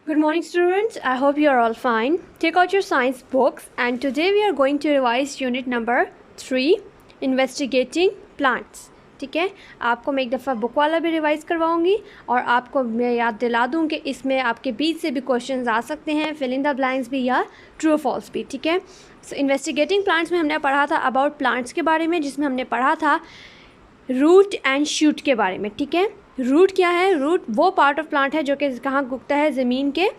Good morning, students. I hope you are all fine. Take out your science books, and today we are going to revise unit number 3, investigating plants. ठीक है, आपको मैं एक दफ़ा book वाला भी revise करवाऊंगी और आपको मैं याद दिला दूँ कि इसमें आपके बीच से भी क्वेश्चंस आ सकते हैं, फिल इन द ब्लैंक्स भी या ट्रू फॉल्स भी. ठीक है, सो इन्वेस्टिगेटिंग प्लांट्स में हमने पढ़ा था अबाउट प्लांट्स के बारे में, जिसमें हमने पढ़ा था रूट एंड शूट के बारे में. ठीक है, रूट क्या है? रूट वो पार्ट ऑफ प्लांट है जो कि कहाँ उगता है, ज़मीन के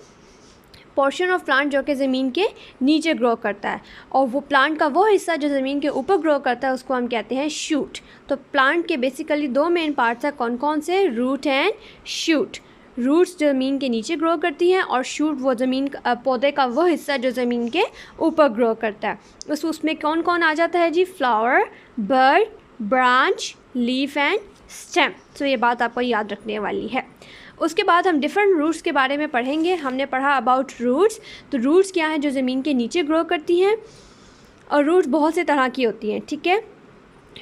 पोर्शन ऑफ प्लांट जो कि ज़मीन के नीचे ग्रो करता है, और वो प्लांट का वो हिस्सा जो ज़मीन के ऊपर ग्रो करता है उसको हम कहते हैं शूट. तो प्लांट के बेसिकली दो मेन पार्ट्स हैं, कौन कौन से? Root and shoot. रूट्स ज़मीन के नीचे ग्रो करती हैं और शूट वो ज़मीन पौधे का वो हिस्सा जो ज़मीन के ऊपर ग्रो करता है. उसमें कौन कौन आ जाता है जी? Flower, bird, branch, leaf and stem. तो ये बात आपको याद रखने वाली है. उसके बाद हम डिफरेंट रूट्स के बारे में पढ़ेंगे. हमने पढ़ा अबाउट रूट्स. तो रूट्स क्या हैं? जो ज़मीन के नीचे ग्रो करती हैं, और रूट्स बहुत से तरह की होती हैं. ठीक है,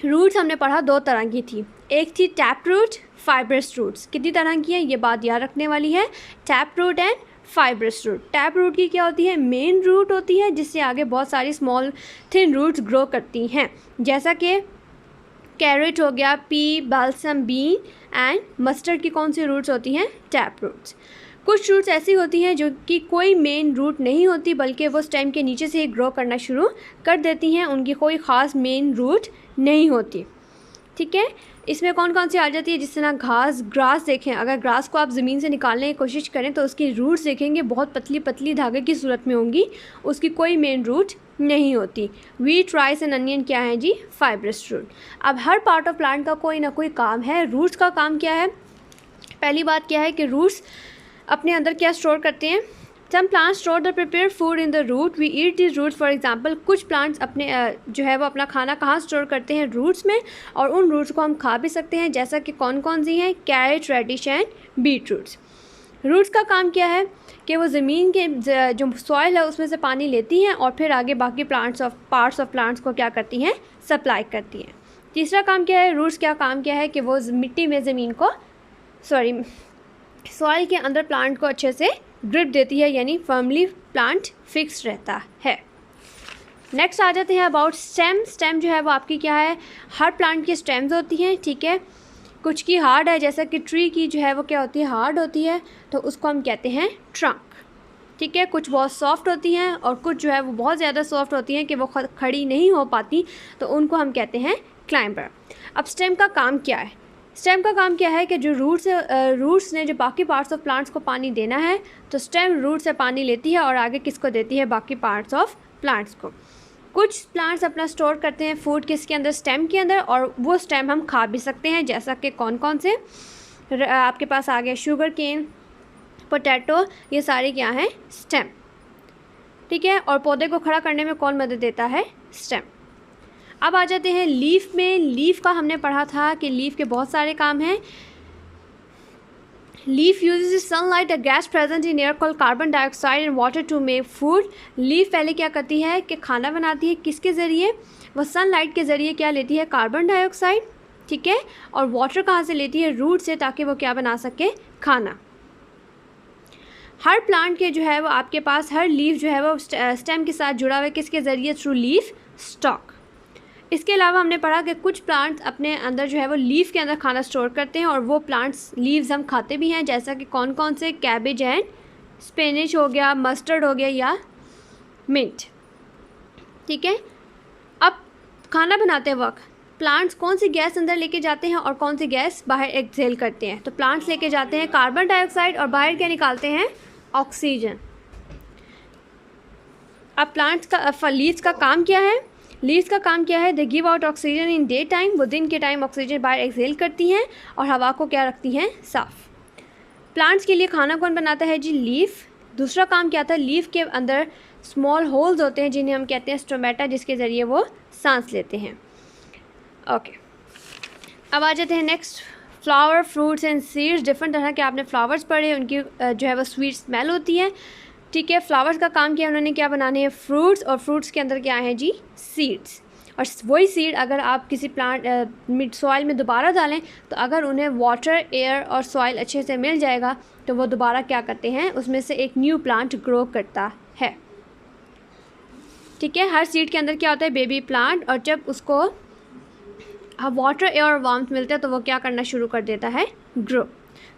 रूट्स हमने पढ़ा दो तरह की थी. एक थी टैप रूट, फाइब्रस रूट्स. कितनी तरह की है ये बात याद रखने वाली है. Tap root and fibrous root. Tap root की क्या होती है? मेन रूट होती है जिससे आगे बहुत सारी स्मॉल थिन रूट्स ग्रो करती हैं, जैसा कि कैरेट हो गया, pea, balsam, bean and mustard की कौन सी रूट्स होती हैं? Tap roots. कुछ रूट्स ऐसी होती हैं जो कि कोई मेन रूट नहीं होती, बल्कि वो स्टेम के नीचे से ही ग्रो करना शुरू कर देती हैं, उनकी कोई ख़ास मेन रूट नहीं होती. ठीक है, इसमें कौन कौन सी आ जाती है? जिस तरह घास, ग्रास देखें, अगर ग्रास को आप ज़मीन से निकालने की कोशिश करें तो उसकी रूट्स देखेंगे बहुत पतली पतली धागे की सूरत में होंगी, उसकी कोई मेन रूट नहीं होती. वीट, राइस एंड अनियन क्या है जी? Fibrous root. अब हर पार्ट ऑफ प्लांट का कोई ना कोई काम है. रूट्स का काम क्या है? पहली बात क्या है कि रूट्स अपने अंदर क्या स्टोर करते हैं? Some plants store the prepare food in the root, we eat this roots. For example, कुछ प्लांट्स अपने जो है वो अपना खाना कहाँ स्टोर करते हैं? रूट्स में, और उन रूट्स को हम खा भी सकते हैं, जैसा कि कौन कौन सी हैं? Carrot, radish and beet roots. Roots का काम क्या है कि वो ज़मीन के जो सॉइल है उसमें से पानी लेती हैं और फिर आगे बाकी पार्ट्स ऑफ प्लांट्स को क्या करती हैं? सप्लाई करती हैं. तीसरा काम क्या है? रूट्स क्या काम क्या है कि वो मिट्टी में ज़मीन को सॉइल के अंदर प्लांट को अच्छे से ग्रिप देती है, यानी फर्मली प्लांट फिक्स रहता है. नेक्स्ट आ जाते हैं अबाउट स्टेम. स्टेम जो है वो आपकी क्या है? हर प्लांट की स्टेम्स होती हैं. ठीक है, कुछ की हार्ड है, जैसा कि ट्री की जो है वो क्या होती है? हार्ड होती है, तो उसको हम कहते हैं ट्रंक. ठीक है, कुछ बहुत सॉफ्ट होती हैं और कुछ जो है वो बहुत ज़्यादा सॉफ्ट होती हैं कि वो खड़ी नहीं हो पाती, तो उनको हम कहते हैं क्लाइंबर. अब स्टेम का काम क्या है? स्टेम का काम क्या है कि जो रूट्स ने जो बाकी पार्ट्स ऑफ प्लांट्स को पानी देना है, तो स्टेम रूट से पानी लेती है और आगे किसको देती है? बाकी पार्ट्स ऑफ प्लांट्स को. कुछ प्लांट्स अपना स्टोर करते हैं फूड किसके अंदर? स्टेम के अंदर, और वो स्टेम हम खा भी सकते हैं, जैसा कि कौन कौन से आपके पास आ गया? शुगर केन, पोटैटो, ये सारे क्या हैं? स्टेम. ठीक है, और पौधे को खड़ा करने में कौन मदद देता है? स्टेम. अब आ जाते हैं लीफ में. लीफ का हमने पढ़ा था कि लीफ के बहुत सारे काम हैं. Leaf uses sunlight, a gas present in air called carbon dioxide and water to make food. Leaf पहले क्या करती है कि खाना बनाती है. किसके ज़रिए? वो सनलाइट के ज़रिए क्या लेती है? Carbon dioxide. ठीक है, और वाटर कहाँ से लेती है? रूट से, ताकि वो क्या बना सके? खाना. हर प्लांट के जो है वो आपके पास हर लीफ जो है वो स्टेम के साथ जुड़ा हुआ है. किसके ज़रिए? Through leaf stock. इसके अलावा हमने पढ़ा कि कुछ प्लांट्स अपने अंदर जो है वो लीफ के अंदर खाना स्टोर करते हैं, और वो प्लांट्स लीव्स हम खाते भी हैं, जैसा कि कौन कौन से? कैबेज एंड स्पिनच हो गया, मस्टर्ड हो गया, या मिंट. ठीक है, अब खाना बनाते वक्त प्लांट्स कौन सी गैस अंदर लेके जाते हैं और कौन सी गैस बाहर एक्सहेल करते हैं? तो प्लांट्स लेके जाते हैं कार्बन डाइऑक्साइड और बाहर क्या निकालते हैं? ऑक्सीजन. अब प्लांट्स का लीव्स का काम क्या है? लीव्स का काम क्या है? They give out oxygen in day time. वो दिन के टाइम ऑक्सीजन बाहर एक्सहेल करती हैं और हवा को क्या रखती हैं? साफ. प्लांट्स के लिए खाना कौन बनाता है जी? लीफ. दूसरा काम क्या था? लीफ के अंदर स्मॉल होल्स होते हैं जिन्हें हम कहते हैं स्टोमेटा, जिसके ज़रिए वो सांस लेते हैं. ओके, अब आ जाते हैं next. Flower, fruits and seeds. Different तरह के आपने फ्लावर्स पढ़े, उनकी जो है वो स्वीट स्मेल होती है. ठीक है, फ्लावर्स का काम किया उन्होंने? क्या बनाने हैं? फ्रूट्स. और फ्रूट्स के अंदर क्या है जी? सीड्स. और वही सीड अगर आप किसी प्लांट सॉइल में दोबारा डालें तो अगर उन्हें वाटर, एयर और सॉइल अच्छे से मिल जाएगा तो वो दोबारा क्या करते हैं, उसमें से एक न्यू प्लांट ग्रो करता है। ठीक है, हर सीड के अंदर क्या होता है, बेबी प्लांट, और जब उसको वाटर, एयर और वार्मथ मिलता है तो वो क्या करना शुरू कर देता है, ग्रो।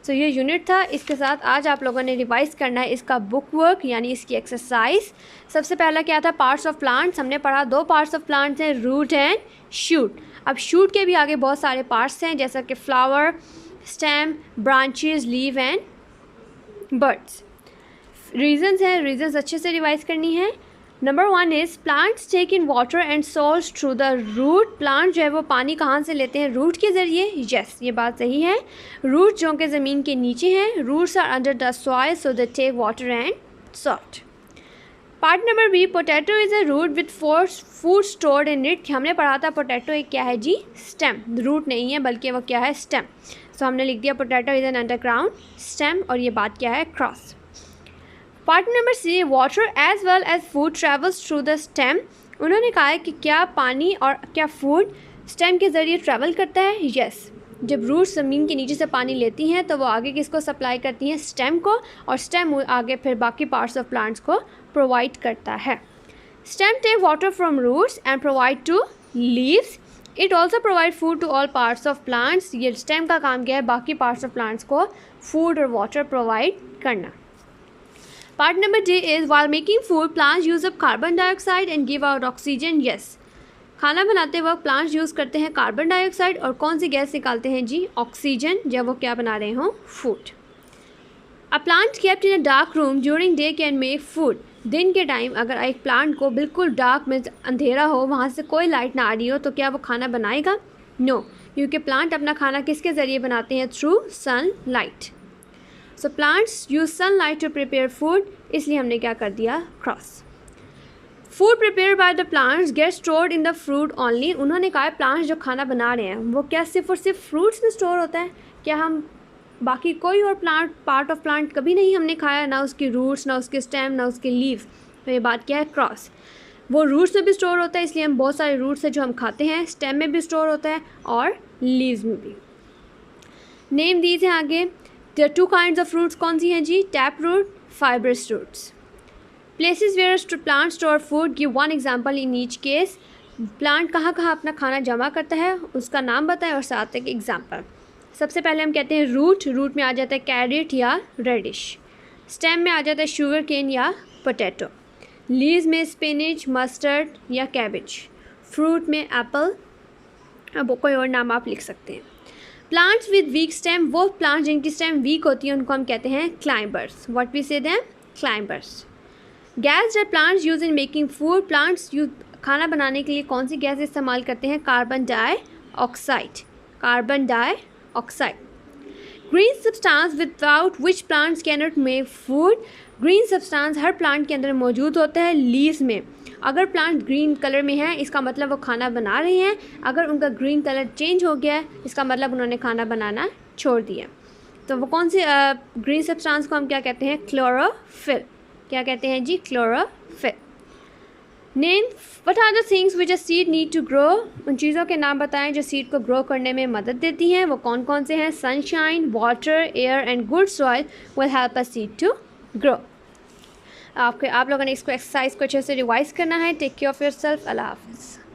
सो ये यूनिट था। इसके साथ आज आप लोगों ने रिवाइज करना है इसका बुक वर्क यानी इसकी एक्सरसाइज। सबसे पहला क्या था, पार्ट्स ऑफ प्लांट्स। हमने पढ़ा 2 पार्ट्स ऑफ प्लांट्स हैं, रूट एंड शूट। अब शूट के भी आगे बहुत सारे पार्ट्स हैं जैसा कि flower, stem, branches, leave and birds. Reasons हैं, रीजंस अच्छे से रिवाइज करनी है। Number 1 is plants take in water and salt through the root. Plant जो है वो पानी कहाँ से लेते हैं, रूट के ज़रिए। यस, ये बात सही है। रूट जो कि ज़मीन के नीचे हैं, roots are under the soil so they take water and salt. Part number B, potato is a root with food stored in it. हमने पढ़ा था पोटैटो एक क्या है जी, स्टेम। रूट नहीं है बल्कि वो क्या है, स्टेम। सो हमने लिख दिया potato is an underground stem, और ये बात क्या है, cross. Part number C, water as well as food travels through the stem. उन्होंने कहा है कि क्या पानी और क्या फूड स्टेम के ज़रिए ट्रैवल करता है। यस, जब रूट्स ज़मीन के नीचे से पानी लेती हैं तो वो आगे किसको सप्लाई करती हैं, स्टेम को, और स्टेम आगे फिर बाकी पार्ट्स ऑफ प्लांट्स को प्रोवाइड करता है। Stem take water from roots and provide to leaves. It also provide food to all parts of plants. ये स्टेम का काम क्या है, बाकी पार्ट्स ऑफ प्लांट्स को फूड और वाटर प्रोवाइड करना। Part number D is while making food, plants use up carbon dioxide and give out oxygen. Yes, खाना बनाते वक्त प्लांट्स यूज़ करते हैं कार्बन डाइऑक्साइड और कौन सी गैस निकालते हैं जी, ऑक्सीजन, जब वो क्या बना रहे हों, food. A plant kept in a dark room during day can make food. दिन के टाइम अगर एक प्लांट को बिल्कुल डार्क में अंधेरा हो, वहाँ से कोई लाइट ना आ रही हो, तो क्या वो खाना बनाएगा, नो, क्योंकि प्लांट अपना खाना किसके ज़रिए बनाते हैं, through sunlight. So plants use sunlight to prepare food, इसलिए हमने क्या कर दिया, cross. Food prepare by the plants get stored in the fruit only. उन्होंने कहा प्लांट्स जो खाना बना रहे हैं वो क्या सिर्फ और सिर्फ फ्रूट्स में स्टोर होता है, क्या हम बाकी कोई और प्लांट, पार्ट ऑफ प्लांट कभी नहीं हमने खाया, ना उसकी रूट्स, ना उसके स्टेम, ना उसके लीव। तो ये बात क्या है, क्रॉस। वो रूट्स में भी स्टोर होता है, इसलिए हम बहुत सारे रूट्स हैं जो हम खाते हैं, स्टेम में भी स्टोर होता है और लीव्स में भी। नेम दीज हैं आगे। There are 2 kinds of fruits, कौन सी हैं जी, tap root, fibrous roots. Places where plants store food, give one example in each case. Plant कहाँ कहाँ अपना खाना जमा करता है उसका नाम बताएं और साथ एक एग्जाम्पल। सबसे पहले हम कहते हैं रूट। रूट में आ जाता है कैरेट या रेडिश। स्टेम में आ जाता है शुगर केन या पोटैटो। लीव्स में स्पिनिच, मस्टर्ड या कैबेज। फ्रूट में एप्पल, अब कोई और नाम आप लिख सकते हैं। प्लांट्स विद वीक स्टेम, वो प्लांट जिनकी स्टेम वीक होती है उनको हम कहते हैं क्लाइंबर्स। व्हाट वी से them, climbers. Gas that plants use in making food, plants खाना बनाने के लिए कौन सी गैस इस्तेमाल करते हैं, carbon dioxide. Carbon dioxide. Green substance without which plants cannot make food, green substance her plant के अंदर मौजूद होता है लीव्स में। अगर प्लांट ग्रीन कलर में है इसका मतलब वो खाना बना रहे हैं, अगर उनका ग्रीन कलर चेंज हो गया है इसका मतलब उन्होंने खाना बनाना छोड़ दिया। तो वो कौन सी ग्रीन सब्सटेंस को हम क्या कहते हैं, क्लोरोफिल। क्या कहते हैं जी, chlorophyll. Name what are the things which a seed need to grow, उन चीज़ों के नाम बताएं जो सीड को ग्रो करने में मदद देती हैं, वो कौन कौन से हैं, sunshine, water, air and good soil will help a seed to grow. आप लोगों ने इसको एक्सरसाइज को अच्छे से रिवाइज करना है। Take care of yourself. अल्लाह हाफ़िज़।